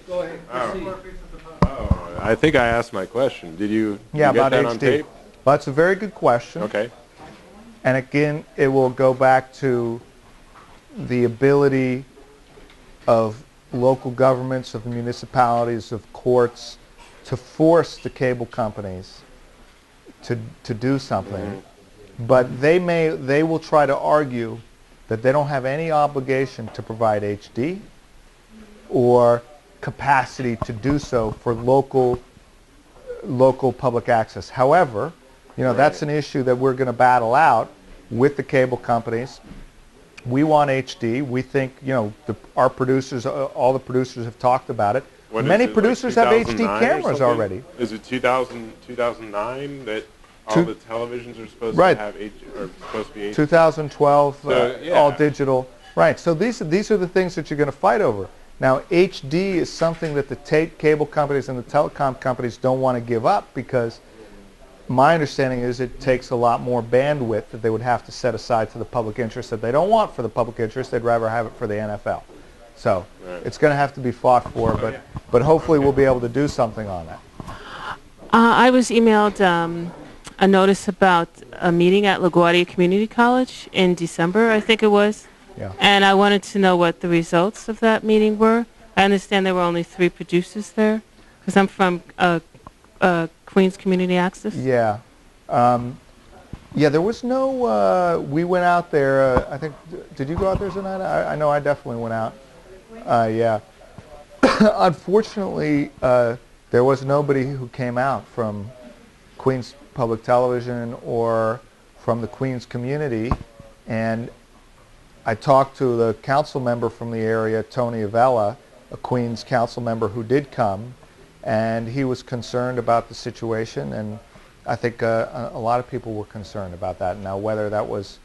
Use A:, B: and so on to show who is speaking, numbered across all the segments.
A: Go ahead.
B: Oh, I think I asked my question. Did you
C: Yeah,
B: get
C: about
B: that
C: HD.
B: on tape?
C: Well, that's a very good question.
B: Okay.
C: And again, it will go back to the ability of local governments, of municipalities, of courts to force the cable companies to do something. But they will try to argue that they don't have any obligation to provide HD or capacity to do so for local public access. However, that's an issue that we're going to battle out with the cable companies. We want HD. We think, our producers, all the producers have talked about it. Many producers have HD cameras already.
B: Is it 2009 that all the televisions are supposed to have supposed to be HD?
C: 2012, all digital. Right. So these are the things that you're going to fight over. Now, HD is something that the cable companies and the telecom companies don't want to give up because my understanding is it takes a lot more bandwidth that they would have to set aside to the public interest that they don't want for the public interest. They'd rather have it for the NFL. So it's going to have to be fought for, but hopefully we'll be able to do something on that.
D: I was emailed a notice about a meeting at LaGuardia Community College in December, I think it was.
C: Yeah.
D: And I wanted to know what the results of that meeting were. I understand there were only 3 producers there, because I'm from Queens Community Access.
C: Yeah. Yeah, there was no, we went out there, I think, did you go out there tonight? I know I definitely went out. Yeah. Unfortunately, there was nobody who came out from Queens Public Television or from the Queens community, and I talked to the council member from the area, Tony Avella, a Queens council member who did come, and he was concerned about the situation, and I think a lot of people were concerned about that. Now, whether that was,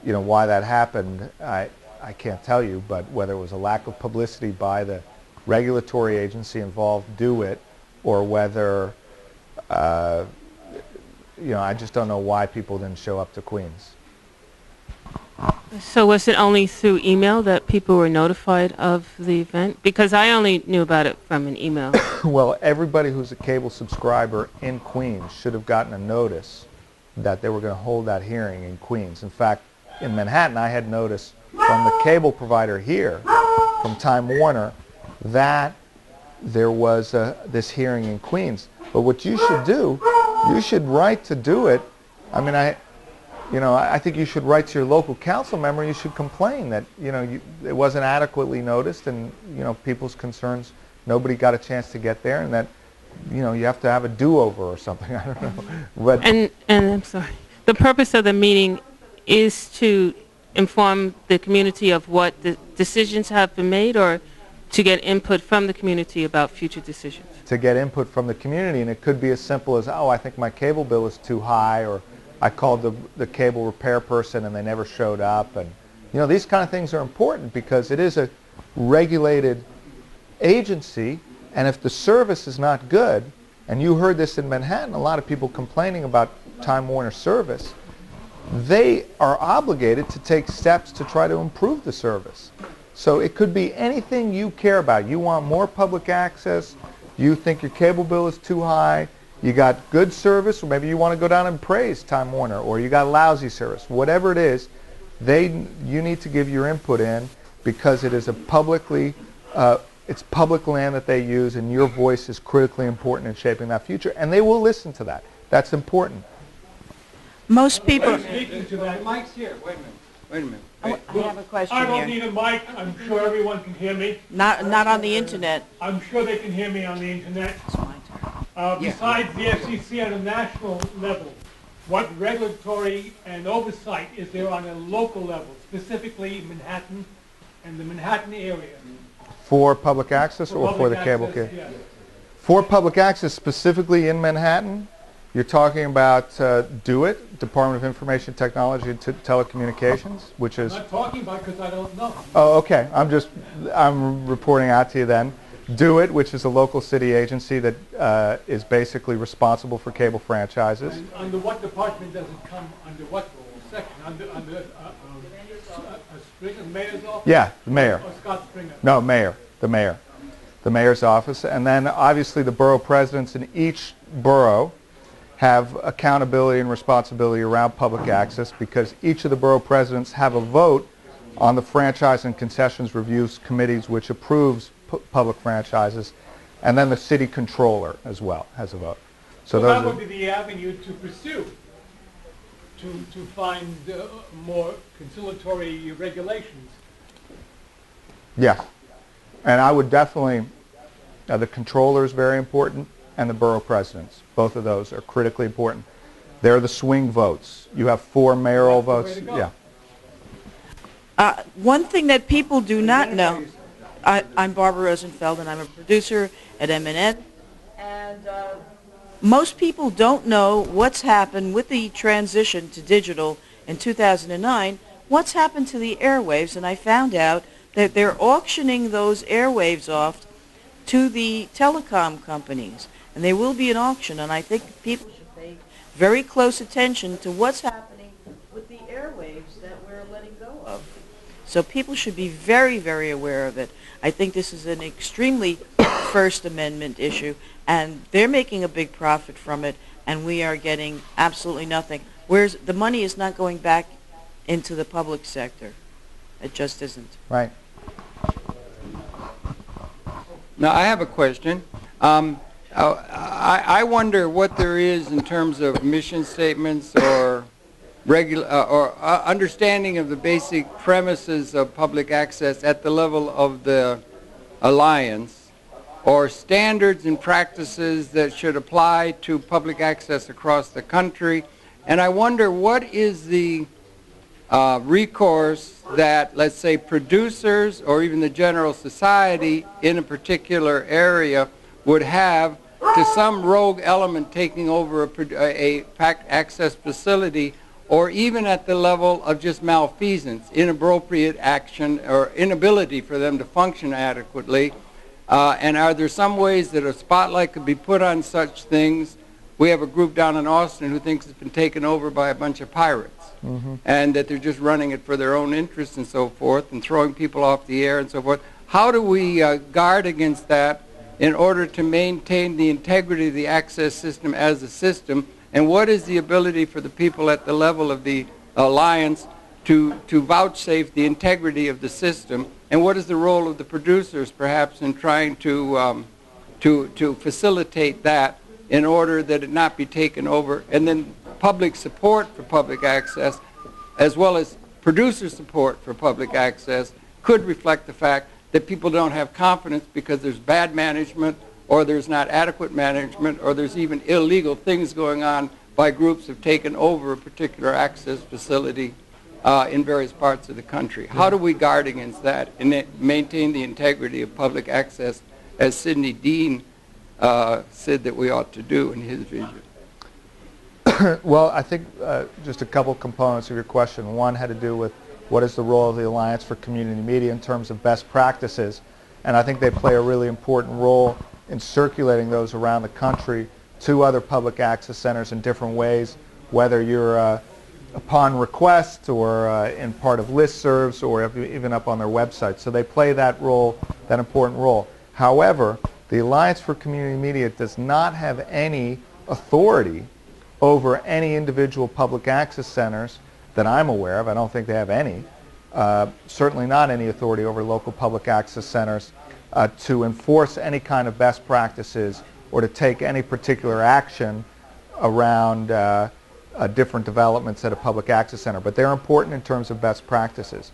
C: why that happened, I can't tell you, but whether it was a lack of publicity by the regulatory agency involved, DeWitt, or whether, I just don't know why people didn't show up to Queens.
D: So was it only through email that people were notified of the event? Because I only knew about it from an email.
C: Well, everybody who's a cable subscriber in Queens should have gotten a notice that they were going to hold that hearing in Queens. In fact, in Manhattan, I had notice from the cable provider here, from Time Warner, that there was this hearing in Queens. But what you should do, you should write to DeWitt. I mean, I think you should write to your local council member. You should complain that it wasn't adequately noticed, and people's concerns. Nobody got a chance to get there, and that you have to have a do-over or something. I don't know. But
D: and I'm sorry. The purpose of the meeting is to inform the community of what the decisions have been made, or to get input from the community about future decisions.
C: To get input from the community, and it could be as simple as, I think my cable bill is too high, or I called the cable repair person and they never showed up. And these kind of things are important because it is a regulated agency, and if the service is not good, and you heard this in Manhattan, a lot of people complaining about Time Warner service, they are obligated to take steps to try to improve the service. So it could be anything you care about. You want more public access, you think your cable bill is too high, you got good service, or maybe you want to go down and praise Time Warner, or you got lousy service. Whatever it is, you need to give your input in, because it is a it's public land that they use, and your voice is critically important in shaping that future, and they will listen to that. That's important.
E: Most people.
A: Speaking to that, the mic's here. Wait a minute.
E: I have a question
F: I don't
E: here.
F: need a mic. I'm sure everyone can hear me.
E: Not on the internet.
F: I'm sure they can hear me on the internet. Besides the FCC on a national level, what regulatory and oversight is there on a local level, specifically Manhattan and the Manhattan area?
C: For public access or for the cable cable?
F: Yes.
C: For public access, specifically in Manhattan, you're talking about DeWitt, Department of Information Technology and Telecommunications, which is...
F: I'm not talking about because I don't know.
C: Oh, okay. I'm reporting out to you then. DeWitt, which is a local city agency that is basically responsible for cable franchises.
F: And under what department does it come? Under what section? Under Stringer, the mayor's office?
C: Yeah, the mayor.
F: Or Scott Stringer?
C: No, mayor. The mayor. the mayor's office, and then obviously the borough presidents in each borough have accountability and responsibility around public access because each of the borough presidents have a vote on the franchise and concessions reviews committees which approves public franchises, and then the city controller as well has a vote.
F: So that would be the avenue to pursue, to find more conciliatory regulations.
C: Yeah, and I would definitely, the controller is very important, and the borough presidents. Both of those are critically important. They're the swing votes. You have 4 mayoral votes. Yeah.
E: One thing that people do not know, I'm Barbara Rosenfeld, and I'm a producer at M&N, and most people don't know what's happened with the transition to digital in 2009, what's happened to the airwaves, and I found out that they're auctioning those airwaves off to the telecom companies, and there will be an auction, and I think people should pay very close attention to what's happening with the airwaves that we're letting go of. So people should be very, very aware of it. I think this is an extremely First Amendment issue, and they're making a big profit from it, and we are getting absolutely nothing. Whereas the money is not going back into the public sector. It just isn't.
C: Right.
A: Now, I have a question. I wonder what there is in terms of mission statements or understanding of the basic premises of public access at the level of the alliance, or standards and practices that should apply to public access across the country. And I wonder what is the recourse that, let's say, producers or even the general society in a particular area would have to some rogue element taking over a access facility, or even at the level of just malfeasance, inappropriate action, or inability for them to function adequately. And are there some ways that a spotlight could be put on such things? We have a group down in Austin who thinks it's been taken over by a bunch of pirates, and that they're just running it for their own interests and so forth, and throwing people off the air and so forth. How do we guard against that in order to maintain the integrity of the access system as a system? And what is the ability for the people at the level of the alliance to vouchsafe the integrity of the system? And what is the role of the producers, perhaps, in trying to facilitate that in order that it not be taken over? And then public support for public access, as well as producer support for public access, could reflect the fact that people don't have confidence because there's bad management, or there's not adequate management, or there's even illegal things going on by groups who have taken over a particular access facility in various parts of the country. How do we guard against that and maintain the integrity of public access, as Sidney Dean said that we ought to do in his vision?
C: Well, I think just a couple components of your question. One had to do with what is the role of the Alliance for Community Media in terms of best practices, and I think they play a really important role in circulating those around the country to other public access centers in different ways, whether you're upon request or in part of listservs or even up on their website. So they play that role, that important role. However, the Alliance for Community Media does not have any authority over any individual public access centers that I'm aware of. I don't think they have any. Certainly not any authority over local public access centers to enforce any kind of best practices or to take any particular action around different developments at a public access center. But they're important in terms of best practices.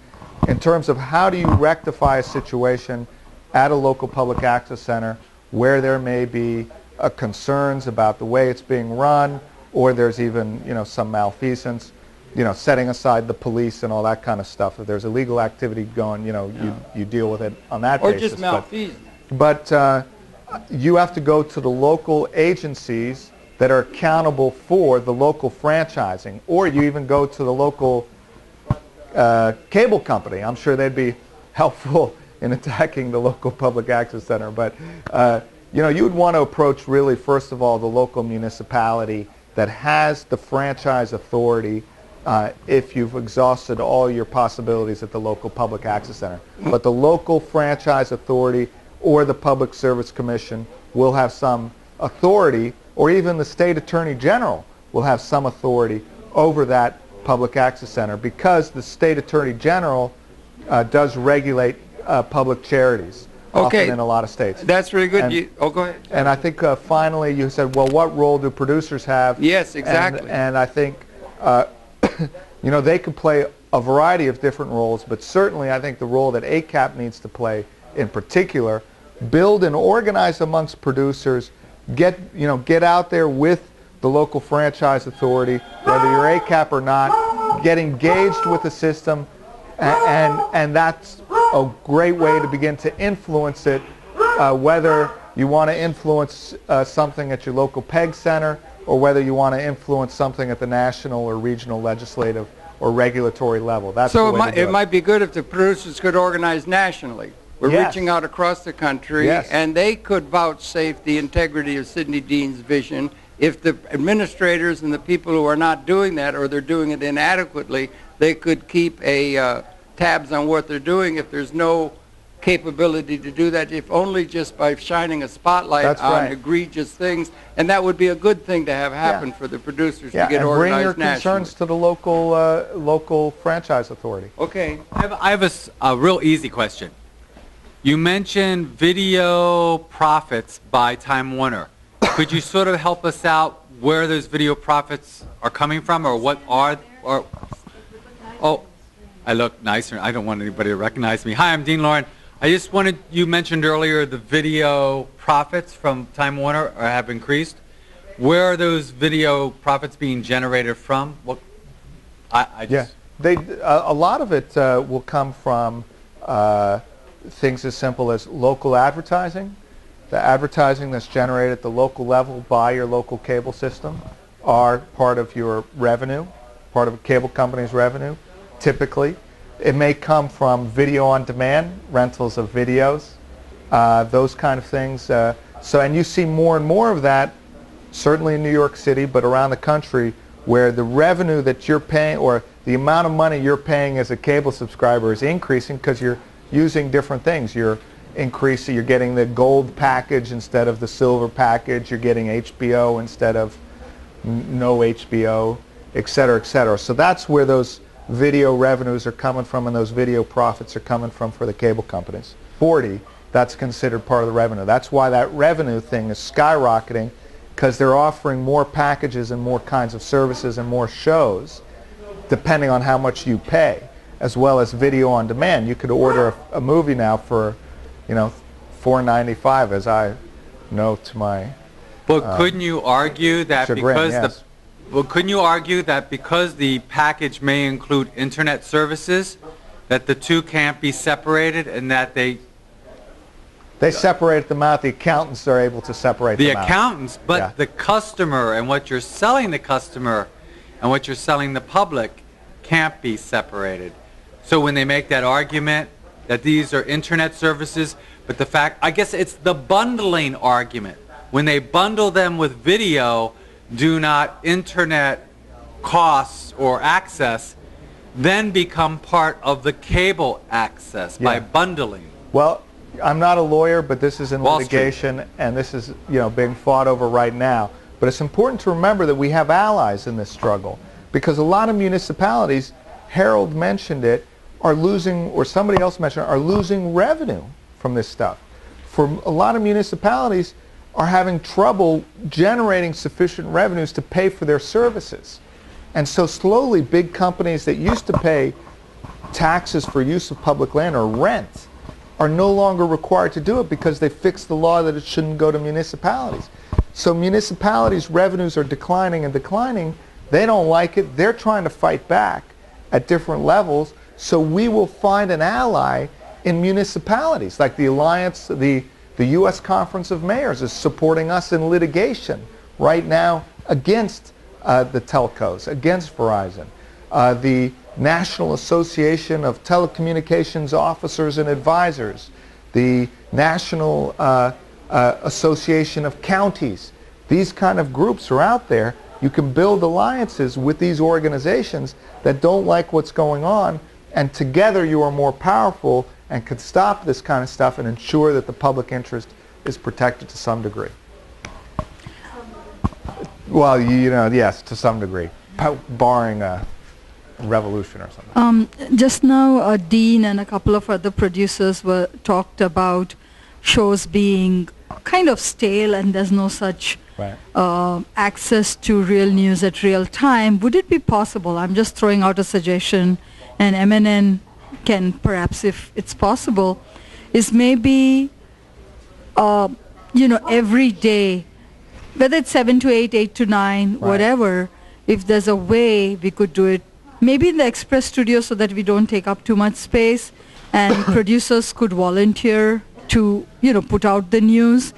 C: In terms of how do you rectify a situation at a local public access center where there may be concerns about the way it's being run, or there's even some malfeasance, setting aside the police and all that kind of stuff. If there's illegal activity going, you deal with it on that basis.
A: Or just malfeasance.
C: But you have to go to the local agencies that are accountable for the local franchising, or you even go to the local cable company. I'm sure they'd be helpful in attacking the local public access center. But you would want to approach really, first of all, the local municipality that has the franchise authority if you've exhausted all your possibilities at the local public access center. But the local franchise authority or the Public Service Commission will have some authority, or even the State Attorney General will have some authority over that public access center, because the State Attorney General does regulate public charities.
A: Okay.
C: Often in a lot of states.
A: That's really good.
C: And,
A: go ahead.
C: And I think finally you said, well, what role do producers have?
A: Yes, exactly.
C: And I think, you know, they could play a variety of different roles, but certainly I think the role that ACAP needs to play in particular, build and organize amongst producers, get out there with the local franchise authority, whether you're ACAP or not, get engaged with the system, and that's a great way to begin to influence it, whether you want to influence something at your local PEG center, or whether you want to influence something at the national or regional legislative or regulatory level. That's
A: so
C: the way to do
A: it might be good if the producers could organize nationally. We're
C: Yes.
A: reaching out across the country,
C: Yes.
A: and they could vouchsafe the integrity of Sidney Dean's vision. If the administrators and the people who are not doing that, or they're doing it inadequately, they could keep tabs on what they're doing. If there's no capability to do that, if only just by shining a spotlight
C: That's
A: on
C: right.
A: egregious things, and that would be a good thing to have happen for the producers to get
C: and bring
A: organized
C: your
A: nationally.
C: concerns to the local franchise authority.
A: Okay.
G: I have a real easy question. You mentioned video profits by Time Warner. Could you sort of help us out where those video profits are coming from, or what are, or, oh, I look nicer. I don't want anybody to recognize me. Hi, I'm Dean Lauren. I just wanted, you mentioned earlier the video profits from Time Warner have increased. Where are those video profits being generated from? What, I just...
C: A lot of it will come from things as simple as local advertising. The advertising that's generated at the local level by your local cable system are part of your revenue, part of a cable company's revenue, typically. It may come from video on demand, rentals of videos, those kind of things. And you see more and more of that, certainly in New York City, but around the country, where the revenue that you're paying, or the amount of money you're paying as a cable subscriber, is increasing because you're using different things. You're getting the gold package instead of the silver package. You're getting HBO instead of no HBO, et cetera, et cetera. So that's where those video revenues are coming from, and those video profits are coming from for the cable companies. 40, that's considered part of the revenue. That's why that revenue thing is skyrocketing, because they're offering more packages and more kinds of services and more shows depending on how much you pay, as well as video on demand. You could order a movie now for, $4.95, as I know to my
G: But couldn't you argue that
C: chagrin,
G: because
C: yes.
G: couldn't you argue that because the package may include internet services, that the two can't be separated, and that they
C: separate them out. The accountants are able to separate
G: the
C: them out.
G: accountants, but
C: Yeah.
G: the customer and what you're selling the customer and what you're selling the public can't be separated. So when they make that argument that these are internet services, but the fact, I guess it's the bundling argument. When they bundle them with video, do not internet costs or access then become part of the cable access by bundling?
C: Well, I'm not a lawyer, but this is in
G: Wall
C: litigation, and this is being fought over right now. But it's important to remember that we have allies in this struggle, because a lot of municipalities, Harold mentioned it, are losing, or somebody else mentioned it, are losing revenue from this stuff. For a lot of municipalities are having trouble generating sufficient revenues to pay for their services. And so slowly big companies that used to pay taxes for use of public land or rent are no longer required to do it, because they fixed the law that it shouldn't go to municipalities. So municipalities' revenues are declining and declining. They don't like it. They're trying to fight back at different levels. So we will find an ally in municipalities, like the Alliance, the U.S. Conference of Mayors is supporting us in litigation right now against the telcos, against Verizon. The National Association of Telecommunications Officers and Advisors, the National Association of Counties. These kind of groups are out there. You can build alliances with these organizations that don't like what's going on, and together you are more powerful, and could stop this kind of stuff and ensure that the public interest is protected to some degree. Well, you know, yes, to some degree, barring a revolution or something.
H: Just now, Dean and a couple of other producers talked about shows being kind of stale and there's no such access to real news at real time. Would it be possible, I'm just throwing out a suggestion, and MNN can perhaps, if it's possible, is maybe, you know, every day, whether it's 7 to 8, 8 to 9, whatever, if there's a way we could do it, maybe in the Express studio so that we don't take up too much space, and producers could volunteer to, you know, put out the news,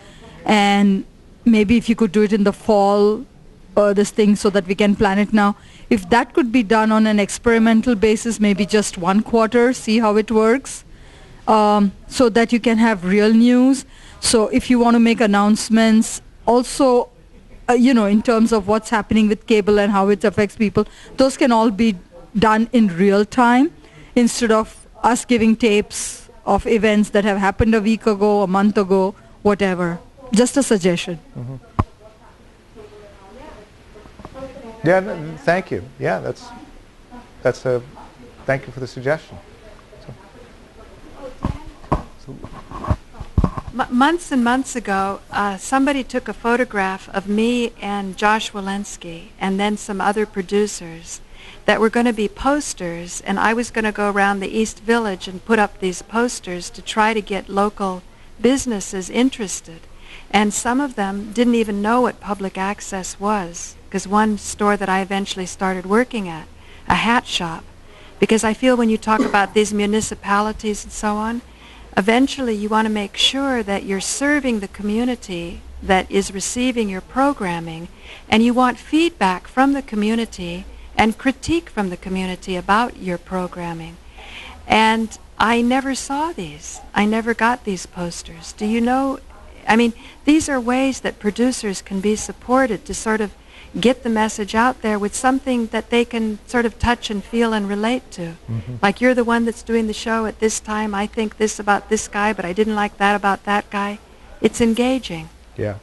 H: and maybe if you could do it in the fall, this thing, so that we can plan it now. If that could be done on an experimental basis, maybe just 1 quarter, see how it works, so that you can have real news. So if you want to make announcements, also, you know, in terms of what's happening with cable and how it affects people, those can all be done in real time instead of us giving tapes of events that have happened a week ago, a month ago, whatever. Just a suggestion.
C: Yeah, thank you. Yeah, that's a, thank you for the suggestion.
I: Months and months ago, somebody took a photograph of me and Josh Walensky and then some other producers that were going to be posters, and I was going to go around the East Village and put up these posters to try to get local businesses interested. And some of them didn't even know what public access was, because one store that I eventually started working at, a hat shop, because I feel when you talk about these municipalities and so on, eventually you want to make sure that you're serving the community that is receiving your programming, and you want feedback from the community and critique from the community about your programming. And I never saw these. I never got these posters. Do you know, I mean, these are ways that producers can be supported to sort of get the message out there with something that they can sort of touch and feel and relate to. Like, you're the one that's doing the show at this time. I think this about this guy, but I didn't like that about that guy. It's engaging.
C: Yeah.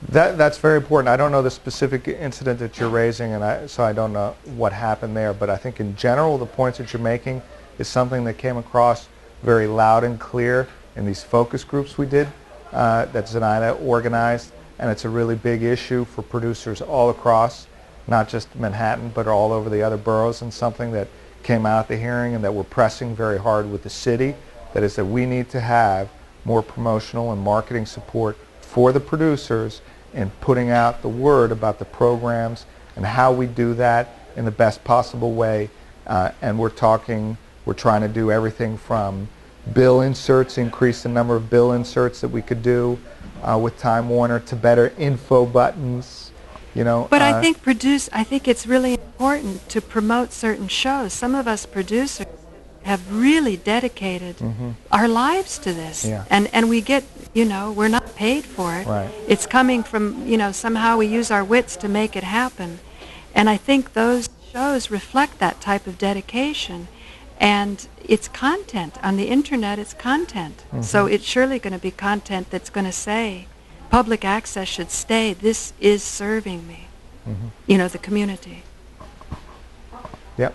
C: That's very important. I don't know the specific incident that you're raising, and so I don't know what happened there, but I think in general the points that you're making is something that came across very loud and clear in these focus groups we did that Zenaida organized, and it's a really big issue for producers all across, not just Manhattan, but all over the other boroughs, and something that came out at the hearing and that we're pressing very hard with the city. That is that we need to have more promotional and marketing support for the producers in putting out the word about the programs and how we do that in the best possible way. And we're trying to do everything from bill inserts, increase the number of bill inserts that we could do with Time Warner, to better info buttons, you know.
I: But I think it's really important to promote certain shows. Some of us producers have really dedicated our lives to this, and we get, you know, we're not paid for it. It's coming from, you know, somehow we use our wits to make it happen, and I think those shows reflect that type of dedication. And it's content on the internet. It's content, so it's surely going to be content that's going to say public access should stay. This is serving me, you know, the community.
C: Yep.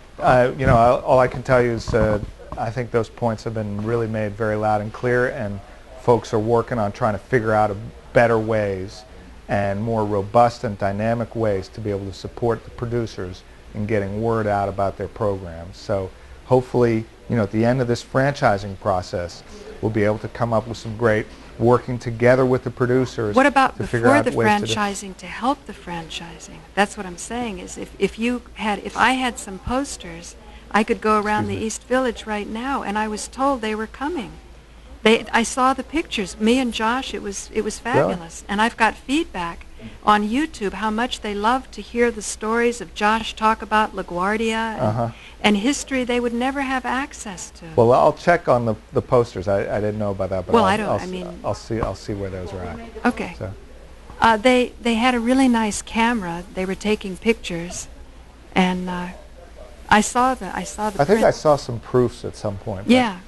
C: You know, all I can tell you is I think those points have been really made very loud and clear, and folks are working on trying to figure out better ways and more robust and dynamic ways to be able to support the producers in getting word out about their programs. So hopefully, you know, at the end of this franchising process, we'll be able to come up with some great working together with the producers.
I: What about
C: to
I: before the franchising, to help the franchising? That's what I'm saying, is if I had some posters, I could go around the East Village right now, and I was told they were coming. I saw the pictures, me and Josh, it was fabulous. And I've got feedback on YouTube how much they love to hear the stories of Josh talk about LaGuardia and history they would never have access to.
C: Well, I'll check on the posters. I didn't know about that, but
I: well,
C: I'll see where those are at.
I: Okay.
C: So.
I: They had a really nice camera. They were taking pictures, and I saw the
C: I think I saw some proofs at some point.
I: Yeah.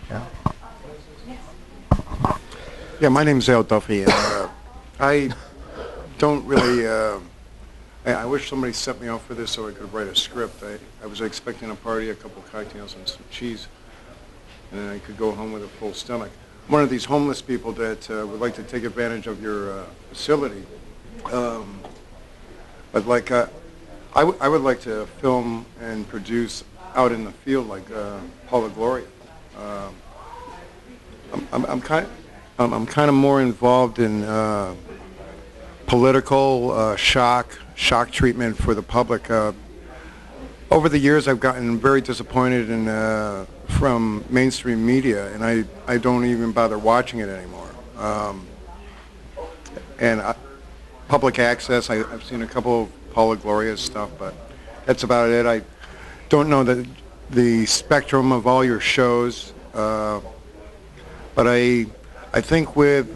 C: Yeah.
J: Yeah, my name's Al Duffy, and I don't really. I wish somebody set me up for this so I could write a script. I was expecting a party, a couple cocktails, and some cheese, and then I could go home with a full stomach. I'm one of these homeless people that would like to take advantage of your facility, but like I would like to film and produce out in the field, like Paula Gloria. I'm kind of more involved in political shock treatment for the public. Over the years, I've gotten very disappointed in from mainstream media, and I don't even bother watching it anymore. Public access, I've seen a couple of Paula Gloria's stuff, but that's about it. I don't know the spectrum of all your shows, but I think with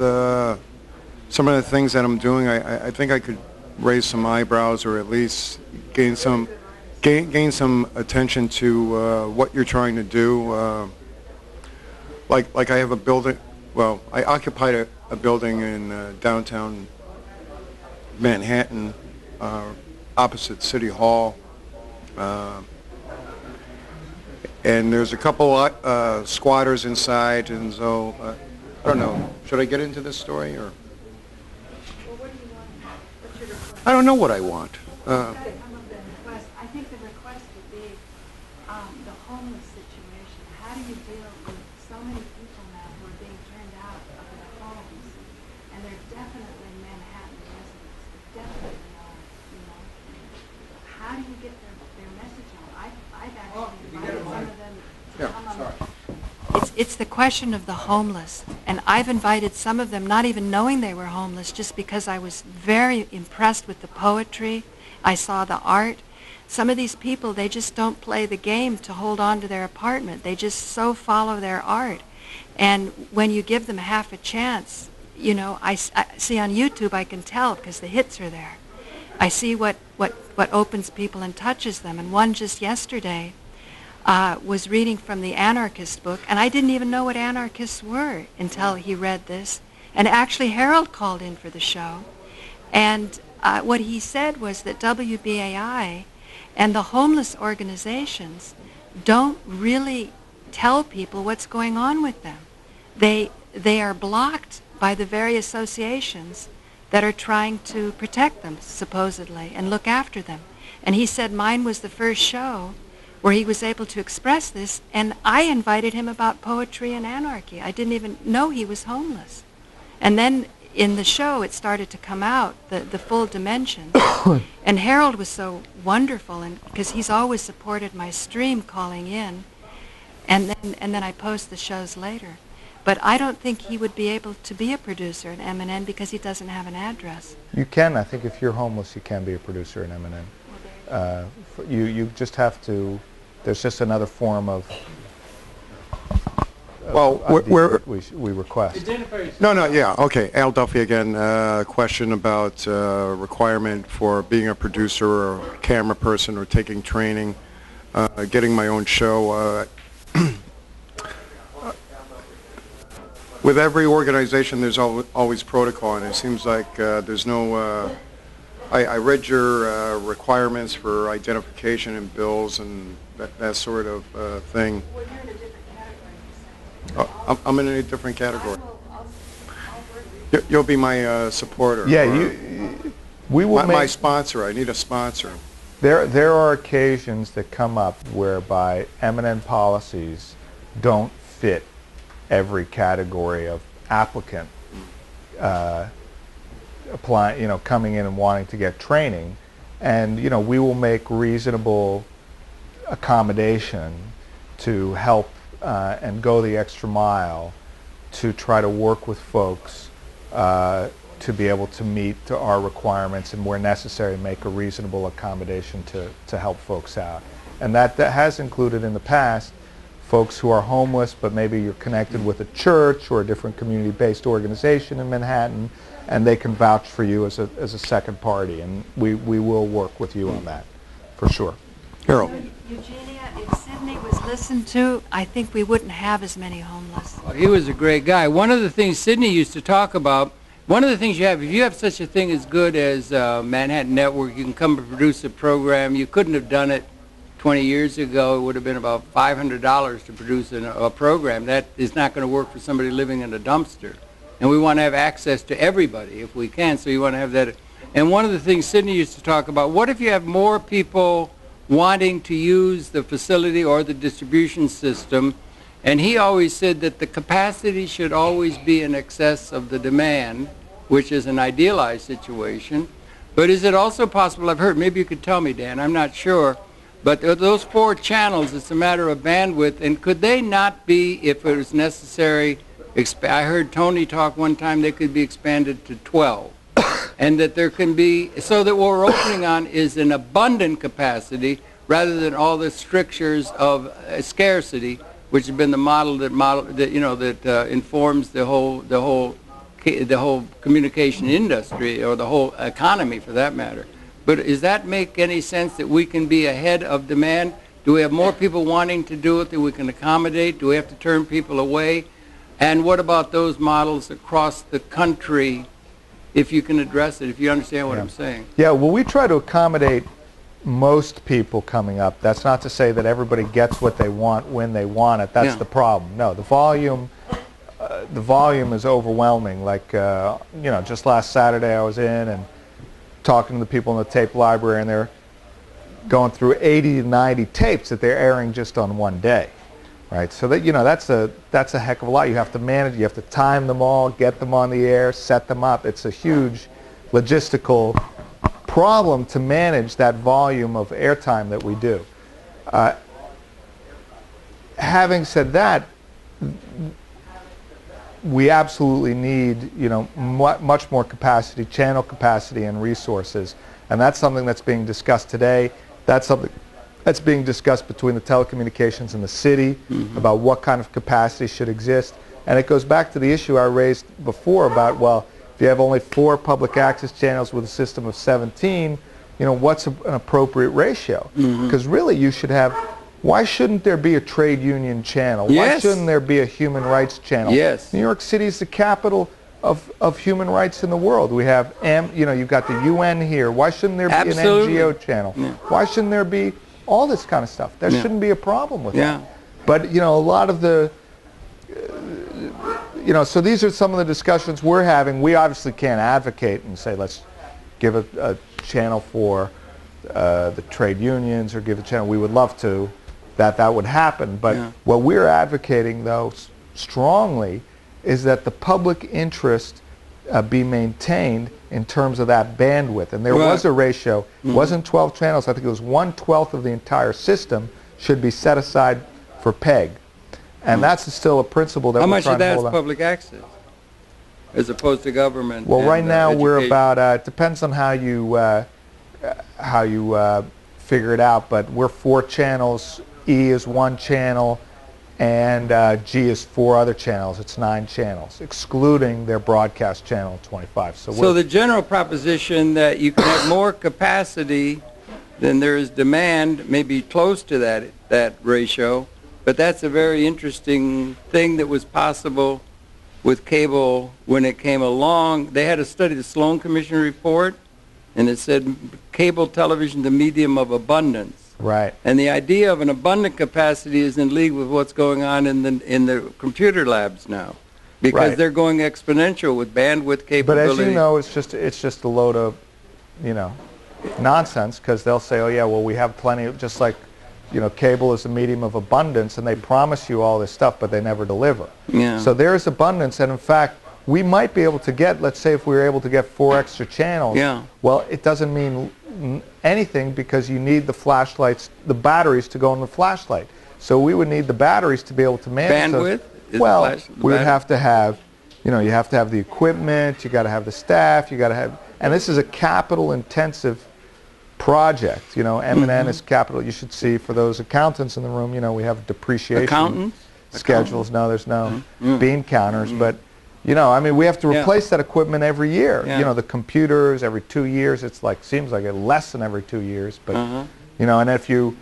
J: some of the things that I'm doing, I think I could raise some eyebrows, or at least gain some attention to what you're trying to do. Like I have a building. Well, I occupied a building in downtown Manhattan, opposite City Hall, and there's a couple squatters inside, and so I don't know. Should I get into this story, or? I don't know what I want.
I: I think the request would be the homeless situation. How do you deal with so many people now who are being turned out of their homes, and they're definitely Manhattan residents. They definitely are, you know. How do you get their message out? I've actually invited some of them to come on. It's the question of the homeless, and I've invited some of them, not even knowing they were homeless, just because I was very impressed with the poetry. I saw the art. Some of these people, they just don't play the game to hold on to their apartment. They just so follow their art. And when you give them half a chance, you know, I see on YouTube, I can tell because the hits are there. I see what opens people and touches them. And one just yesterday was reading from the anarchist book, and I didn't even know what anarchists were until he read this. And actually Harold called in for the show. And what he said was that WBAI and the homeless organizations don't really tell people what's going on with them. They are blocked by the very associations that are trying to protect them, supposedly, and look after them. And he said mine was the first show where he was able to express this, and I invited him about poetry and anarchy. I didn't even know he was homeless. And then in the show, it started to come out, the full dimension. And Harold was so wonderful, and because he's always supported my stream calling in, and then I post the shows later. But I don't think he would be able to be a producer at MNN because he doesn't have an address.
C: You can. I think if you're homeless, you can be a producer at MNN. You just have to. There's just another form of.
J: Well,
C: we request.
J: No, yeah, okay. Al Duffy again. Question about requirement for being a producer or camera person or taking training, getting my own show. With every organization, there's always protocol, and it seems like there's no. I read your requirements for identification and bills and that sort of thing.
I: Well, you're in a different category.
J: I'm in a different category. You'll be my supporter.
C: Yeah, we will
J: my sponsor. I need a sponsor.
C: There are occasions that come up whereby MNN policies don't fit every category of applicant applying, coming in and wanting to get training, and we will make reasonable accommodation to help and go the extra mile to try to work with folks to be able to meet our requirements, and where necessary make a reasonable accommodation to help folks out. And that has included in the past folks who are homeless, but maybe you're connected with a church or a different community-based organization in Manhattan, and they can vouch for you as a second party, and we will work with you on that, for sure.
J: Harold.
I: Eugenia, if Sydney was listened to, I think we wouldn't have as many homeless.
A: He was a great guy. One of the things Sidney used to talk about, one of the things you have, if you have such a thing as good as Manhattan Network, you can come and produce a program. You couldn't have done it 20 years ago. It would have been about $500 to produce a program. That is not going to work for somebody living in a dumpster. And we want to have access to everybody if we can, so you want to have that. And one of the things Sidney used to talk about, what if you have more people wanting to use the facility or the distribution system? And he always said that the capacity should always be in excess of the demand, which is an idealized situation. But is it also possible, I've heard, maybe you could tell me, Dan, I'm not sure, but those 4 channels, it's a matter of bandwidth, and could they not be, if it was necessary, I heard Tony talk one time, they could be expanded to 12. And that there can be, so that what we're opening on is an abundant capacity rather than all the strictures of scarcity, which has been the model that informs the whole communication industry, or the whole economy for that matter. But does that make any sense, that we can be ahead of demand? Do we have more people wanting to do it that we can accommodate? Do we have to turn people away? And what about those models across the country, if you can address it, if you understand what I'm saying?
C: Yeah, well, we try to accommodate most people coming up. That's not to say that everybody gets what they want when they want it. That's the problem. No, the volume is overwhelming. Like, just last Saturday I was in and talking to the people in the tape library, and they're going through 80 to 90 tapes that they're airing just on one day. Right, so that that's a heck of a lot. You have to manage. You have to time them all, get them on the air, set them up. It's a huge logistical problem to manage that volume of airtime that we do. Having said that, we absolutely need much more capacity, channel capacity, and resources, and that's something that's being discussed today. That's something that's being discussed between the telecommunications and the city about what kind of capacity should exist. And it goes back to the issue I raised before about, well, if you have only 4 public access channels with a system of 17, what's an appropriate ratio? Because really you should have, why shouldn't there be a trade union channel?
A: Yes.
C: Why shouldn't there be a human rights channel?
A: Yes.
C: New York City is the capital of human rights in the world. We have, you've got the UN here. Why shouldn't there be an NGO channel?
A: Yeah.
C: Why shouldn't there be all this kind of stuff? There shouldn't be a problem with that. But, a lot of the, so these are some of the discussions we're having. We obviously can't advocate and say, let's give a channel for the trade unions, or give a channel. We would love to, that would happen. But what we're advocating, though, strongly, is that the public interest be maintained in terms of that bandwidth. And there was a ratio. It wasn't 12 channels. I think it was 1/12 of the entire system should be set aside for PEG. And that's still a principle that we're trying to hold on.
A: How much of that is public access as opposed to government?
C: Well, right now we're about, it depends on how you figure it out, but we're 4 channels. E is 1 channel, and G is 4 other channels. It's 9 channels, excluding their broadcast channel 25.
A: So the general proposition that you can have more capacity than there is demand, maybe close to that ratio, but that's a very interesting thing that was possible with cable when it came along. They had a study, the Sloan Commission report, and it said cable television, the medium of abundance.
C: Right.
A: And the idea of an abundant capacity is in league with what's going on in the computer labs now, because they're going exponential with bandwidth capability.
C: But as you know, it's just a load of, nonsense, because they'll say, oh yeah, well we have plenty of, just like, cable is a medium of abundance, and they promise you all this stuff, but they never deliver.
A: Yeah.
C: So there is abundance, and in fact, we might be able to get, let's say if we were able to get 4 extra channels, well, it doesn't mean anything, because you need the flashlights, the batteries to go in the flashlight. So we would need the batteries to be able to manage
A: bandwidth.
C: Well, we would have to have, you have to have the equipment, you got to have the staff, you got to have, and this is a capital-intensive project. M&N is capital. You should see, for those accountants in the room, we have depreciation schedules. No, there's no bean counters, but we have to replace that equipment every year. The computers every 2 years. It's like, seems like less than every 2 years, but and if you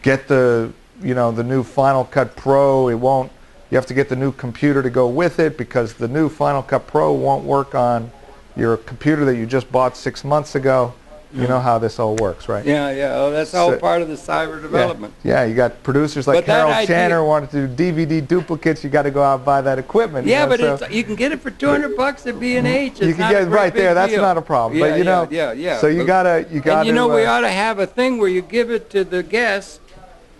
C: get the you know, the new Final Cut Pro, it won't, you have to get the new computer to go with it because the new Final Cut Pro won't work on your computer that you just bought 6 months ago. You know how this all works, right?
A: Yeah, yeah. Oh, that's all part of the cyber development.
C: Yeah, you got producers like Carol Channer wanting to do DVD duplicates. You got to go out and buy that equipment.
A: Yeah, but you can get it for $200 at B&H.
C: You can get it right there. That's not a problem.
A: Yeah,
C: but you know,
A: yeah.
C: So you gotta.
A: And you know, we ought to have a thing where you give it to the guest,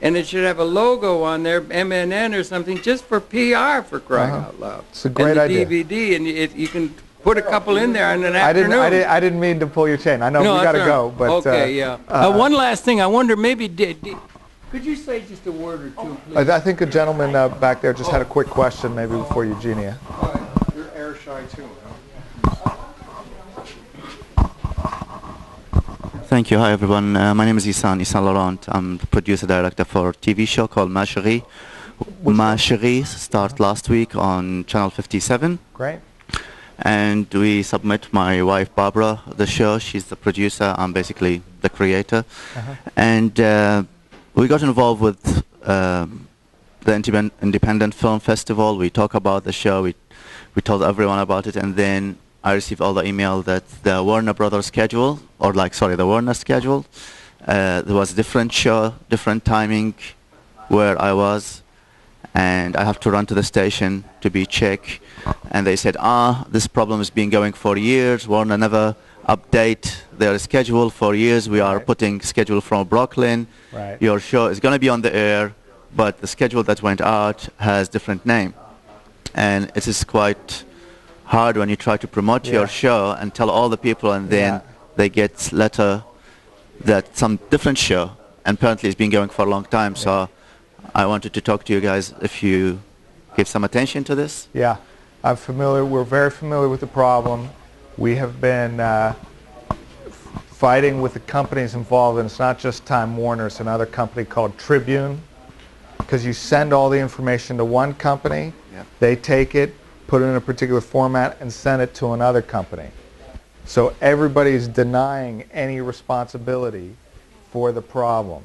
A: and it should have a logo on there, MNN or something, just for PR, for crying out loud.
C: It's a great idea.
A: And the DVD, and you can put a couple in there in an afternoon.
C: I didn't mean to pull your chain. I know we got to go, but
A: okay, yeah. One last thing. I wonder, maybe could you say just a word or two, please?
C: I think a gentleman back there just had a quick question, maybe before Eugenia.
J: You're air shy too,
K: Thank you. Hi, everyone. My name is Isan Laurent. I'm the producer director for a TV show called Ma Chérie. Ma Chérie started last week on Channel 57.
C: Great.
K: And we submit my wife Barbara the show. She's the producer. I'm basically the creator. And we got involved with the Independent Film Festival. We talk about the show. We told everyone about it, and then I received all the email that the Warner Brothers schedule, or the Warner schedule, there was a different show, different timing where I was, and I have to run to the station to be checked. And they said, this problem has been going for years. Warner never update their schedule for years. We are putting schedule from Brooklyn.
C: Right.
K: Your show is going to be on the air, but the schedule that went out has different name. And it is quite hard when you try to promote your show and tell all the people, and then they get letter that some different show, and apparently it's been going for a long time. So I wanted to talk to you guys if you give some attention to this.
C: Yeah, I'm familiar. We're very familiar with the problem. We have been fighting with the companies involved, and it's not just Time Warner. It's another company called Tribune, because you send all the information to one company, they take it, put it in a particular format, and send it to another company. So everybody is denying any responsibility for the problem.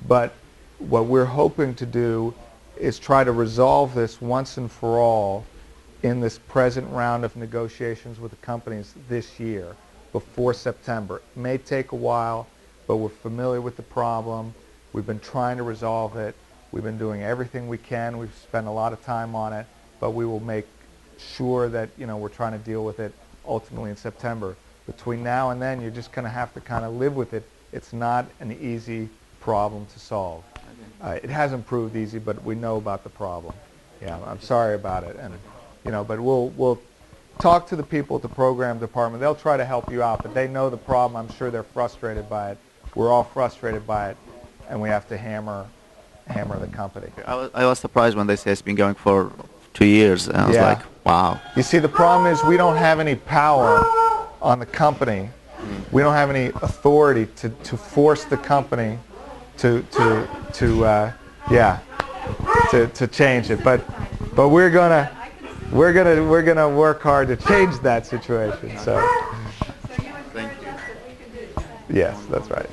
C: But what we're hoping to do is try to resolve this once and for all in this present round of negotiations with the companies this year, before September. It may take a while, but we're familiar with the problem. We've been trying to resolve it. We've been doing everything we can. We've spent a lot of time on it, but we will make sure that, you know, we're trying to deal with it ultimately in September. Between now and then, you're just going to have to kind of live with it. It's not an easy problem to solve. It hasn't proved easy, but we know about the problem. Yeah, I'm sorry about it, and you know, but we'll talk to the people at the program department. They'll try to help you out, but they know the problem. I'm sure they're frustrated by it. We're all frustrated by it, and we have to hammer the company.
K: I was surprised when they say it's been going for 2 years, and I was like, wow.
C: You see, the problem is we don't have any power on the company. We don't have any authority to force the company to change it. But we're gonna work hard to change that situation. So.
K: Thank you.
C: Yes, that's right.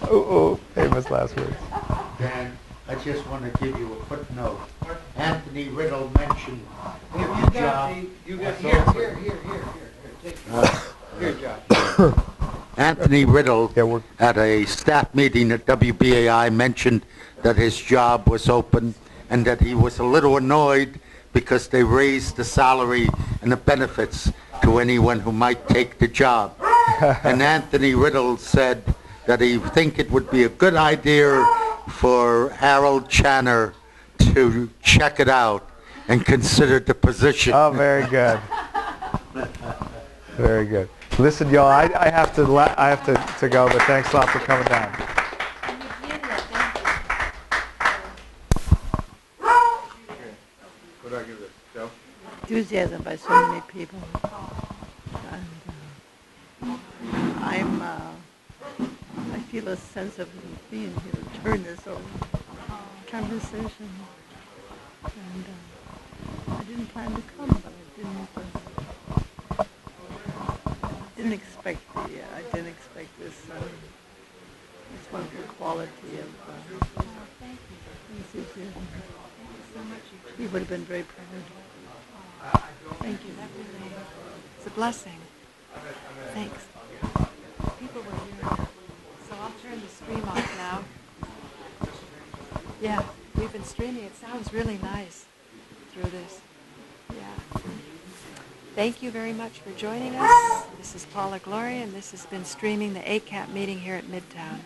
C: Oh, famous last words.
L: Dan, I just want to give you a footnote. Anthony Riddle mentioned the job.
A: Here, Josh.
L: Anthony Riddle at a staff meeting at WBAI mentioned that his job was open and that he was a little annoyed because they raised the salary and the benefits to anyone who might take the job. And Anthony Riddle said that he think it would be a good idea for Harold Channer to check it out and consider the position.
C: Oh, very good. Very good. Listen, y'all, I have to go, but thanks a lot for coming down.
J: What do I give this, Joe?
M: Enthusiasm by so many people. And I feel a sense of being here to turn this over conversation. And I didn't plan to come, but I didn't expect this It's wonderful quality of
I: Thank you.
M: things you do.
I: Thank you so much.
M: You would have been very proud.
I: Thank you. That really, it's a blessing. Thanks. People were here. So I'll turn the stream off now. Yeah, we've been streaming. It sounds really nice through this. Yeah. Thank you very much for joining us. This is Paula Gloria, and this has been streaming the ACAP meeting here at Midtown.